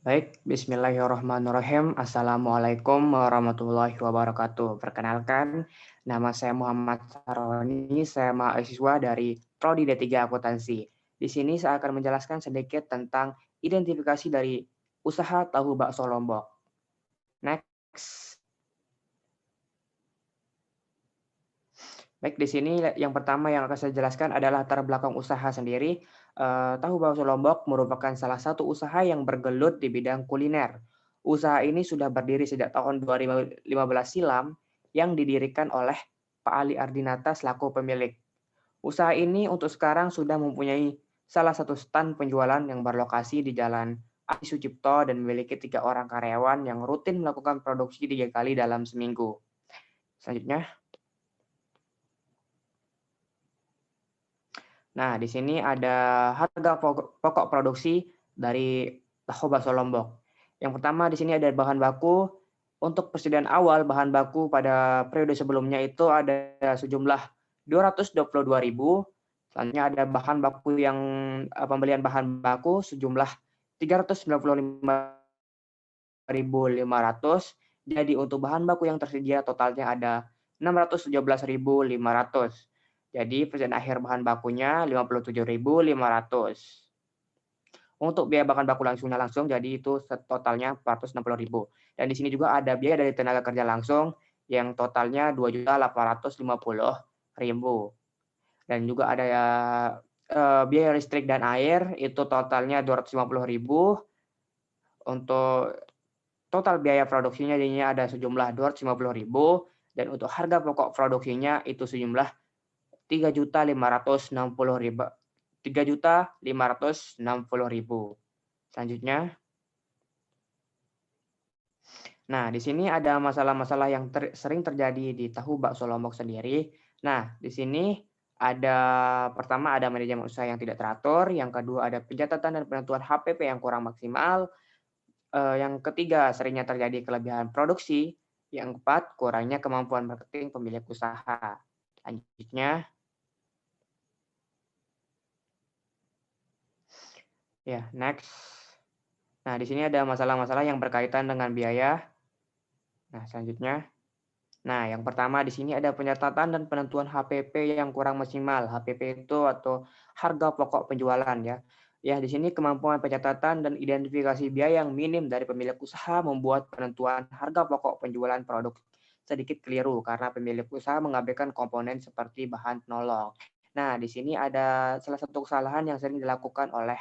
Baik, bismillahirrahmanirrahim. Assalamualaikum warahmatullahi wabarakatuh. Perkenalkan, nama saya Muhammad Saroni, saya mahasiswa dari Prodi D3 Akuntansi. Di sini saya akan menjelaskan sedikit tentang identifikasi dari usaha tahu bakso Lombok. Next. Baik, di sini yang pertama yang akan saya jelaskan adalah latar belakang usaha sendiri. Tahu bakso Lombok merupakan salah satu usaha yang bergelut di bidang kuliner. Usaha ini sudah berdiri sejak tahun 2015 silam yang didirikan oleh Pak Ali Ardinata selaku pemilik. Usaha ini untuk sekarang sudah mempunyai salah satu stand penjualan yang berlokasi di Jalan Adi Sucipto dan memiliki 3 orang karyawan yang rutin melakukan produksi 3 kali dalam seminggu. Selanjutnya, nah, di sini ada harga pokok produksi dari tahu bakso Lombok. Yang pertama di sini ada bahan baku. Untuk persediaan awal bahan baku pada periode sebelumnya itu ada sejumlah 222.000. Selanjutnya ada bahan baku yang pembelian bahan baku sejumlah 395.500. Jadi untuk bahan baku yang tersedia totalnya ada 617.500. Jadi persediaan akhir bahan bakunya 57.500. Untuk biaya bahan baku langsung jadi itu totalnya 460.000. Dan di sini juga ada biaya dari tenaga kerja langsung yang totalnya 2.850.000. Dan juga ada biaya listrik dan air itu totalnya 250.000. Untuk total biaya produksinya jadinya ada sejumlah 250.000 dan untuk harga pokok produksinya itu sejumlah 3.560.000. 3.560.000. Selanjutnya, nah di sini ada masalah-masalah yang sering terjadi di tahu bakso Lombok sendiri. Nah, di sini ada pertama ada manajemen usaha yang tidak teratur, yang kedua ada pencatatan dan penentuan HPP yang kurang maksimal, yang ketiga seringnya terjadi kelebihan produksi, yang keempat kurangnya kemampuan marketing pemilik usaha. Selanjutnya, ya next. Nah, di sini ada masalah-masalah yang berkaitan dengan biaya. Nah, selanjutnya. Nah, yang pertama di sini ada pencatatan dan penentuan HPP yang kurang maksimal. HPP itu atau harga pokok penjualan ya. Ya, di sini kemampuan pencatatan dan identifikasi biaya yang minim dari pemilik usaha membuat penentuan harga pokok penjualan produk sedikit keliru karena pemilik usaha mengabaikan komponen seperti bahan penolong. Nah, di sini ada salah satu kesalahan yang sering dilakukan oleh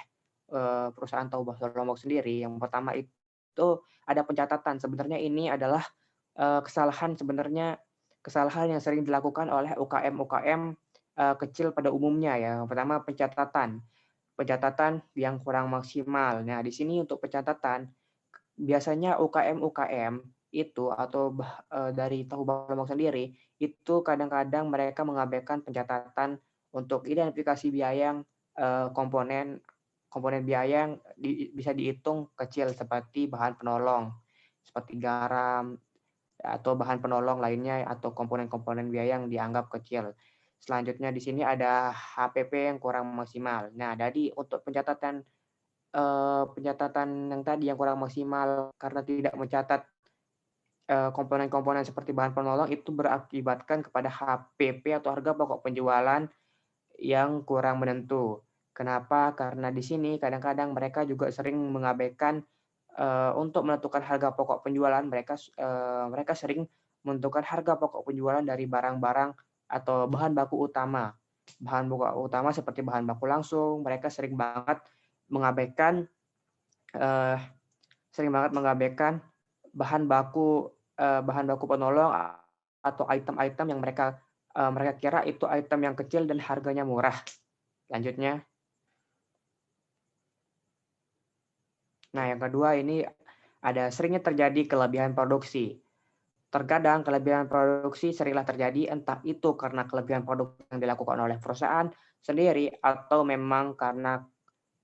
perusahaan tahu bakso Lombok sendiri. Yang pertama itu ada pencatatan. Sebenarnya ini adalah kesalahan yang sering dilakukan oleh UKM-UKM kecil pada umumnya ya. Yang pertama pencatatan yang kurang maksimal. Nah, di sini untuk pencatatan biasanya UKM-UKM itu atau dari tahu Lombok sendiri itu kadang-kadang mereka mengabaikan pencatatan untuk identifikasi biaya yang komponen komponen biaya yang bisa dihitung kecil seperti bahan penolong seperti garam atau bahan penolong lainnya atau komponen-komponen biaya yang dianggap kecil. Selanjutnya di sini ada HPP yang kurang maksimal. Nah, jadi untuk pencatatan yang tadi yang kurang maksimal karena tidak mencatat komponen-komponen seperti bahan penolong itu berakibatkan kepada HPP atau harga pokok penjualan yang kurang menentu. Kenapa? Karena di sini kadang-kadang mereka juga sering mengabaikan untuk menentukan harga pokok penjualan mereka sering menentukan harga pokok penjualan dari barang-barang atau bahan baku utama. Bahan baku utama seperti bahan baku langsung, mereka mengabaikan eh, sering banget mengabaikan bahan baku penolong atau item-item yang mereka kira itu item yang kecil dan harganya murah. Lanjutnya, nah yang kedua ini ada seringnya terjadi kelebihan produksi. Terkadang kelebihan produksi seringlah terjadi entah itu karena kelebihan produk yang dilakukan oleh perusahaan sendiri atau memang karena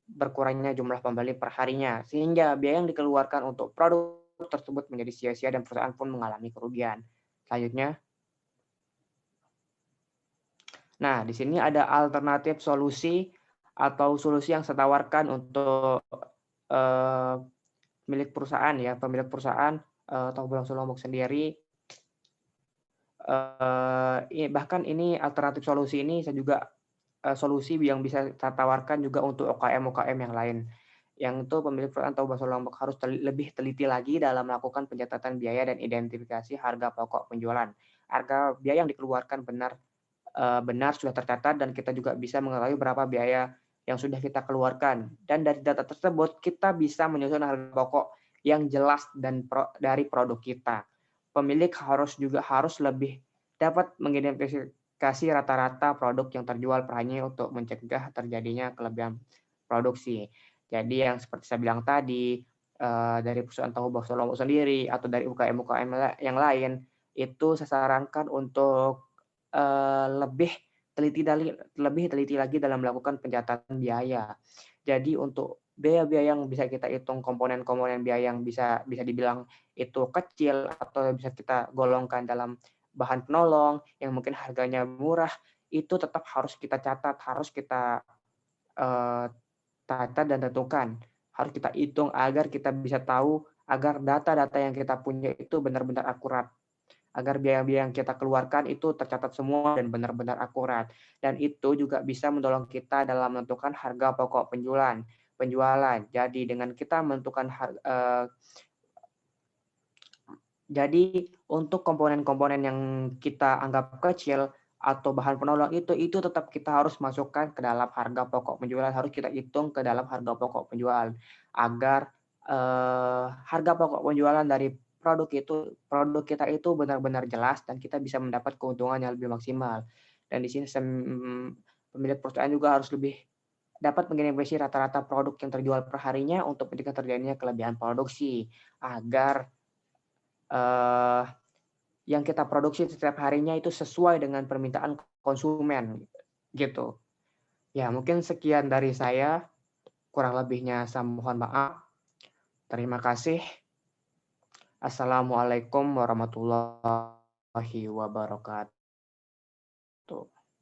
berkurangnya jumlah pembeli per harinya, sehingga biaya yang dikeluarkan untuk produk tersebut menjadi sia-sia dan perusahaan pun mengalami kerugian. Selanjutnya, nah di sini ada alternatif solusi atau solusi yang saya tawarkan untuk eh, pemilik perusahaan atau Bulog Lombok sendiri, bahkan ini alternatif solusi ini saya juga solusi yang bisa kita tawarkan juga untuk UKM-UKM yang lain. Yang itu pemilik perusahaan atau Bakso Lombok harus lebih teliti lagi dalam melakukan pencatatan biaya dan identifikasi harga pokok penjualan. Harga biaya yang dikeluarkan benar sudah tercatat dan kita juga bisa mengetahui berapa biaya yang sudah kita keluarkan. Dan dari data tersebut kita bisa menyusun harga pokok yang jelas dari produk kita. Pemilik harus lebih dapat mengidentifikasi rata-rata produk yang terjual per harinya untuk mencegah terjadinya kelebihan produksi. Jadi yang seperti saya bilang tadi, dari perusahaan tahu bakso Lombok sendiri atau dari UKM-UKM yang lain, itu saya sarankan untuk lebih lebih teliti lagi dalam melakukan pencatatan biaya. Jadi untuk biaya-biaya yang bisa kita hitung, komponen-komponen biaya yang bisa bisa dibilang itu kecil atau bisa kita golongkan dalam bahan penolong yang mungkin harganya murah, itu tetap harus kita catat, harus kita, eee, tata dan tentukan. Harus kita hitung agar kita bisa tahu, agar data-data yang kita punya itu benar-benar akurat. Agar biaya-biaya yang kita keluarkan itu tercatat semua dan benar-benar akurat. Dan itu juga bisa menolong kita dalam menentukan harga pokok penjualan. Jadi dengan kita menentukan jadi untuk komponen-komponen yang kita anggap kecil atau bahan penolong itu tetap kita harus masukkan ke dalam harga pokok penjualan, harus kita hitung ke dalam harga pokok penjualan agar harga pokok penjualan dari produk kita itu benar-benar jelas dan kita bisa mendapat keuntungan yang lebih maksimal. Dan di sini pemilik perusahaan juga harus lebih dapat mengidentifikasi rata-rata produk yang terjual per harinya untuk mencegah terjadinya kelebihan produksi agar eh, yang kita produksi setiap harinya itu sesuai dengan permintaan konsumen gitu. Ya, mungkin sekian dari saya, kurang lebihnya saya mohon maaf. Terima kasih. Assalamualaikum warahmatullahi wabarakatuh.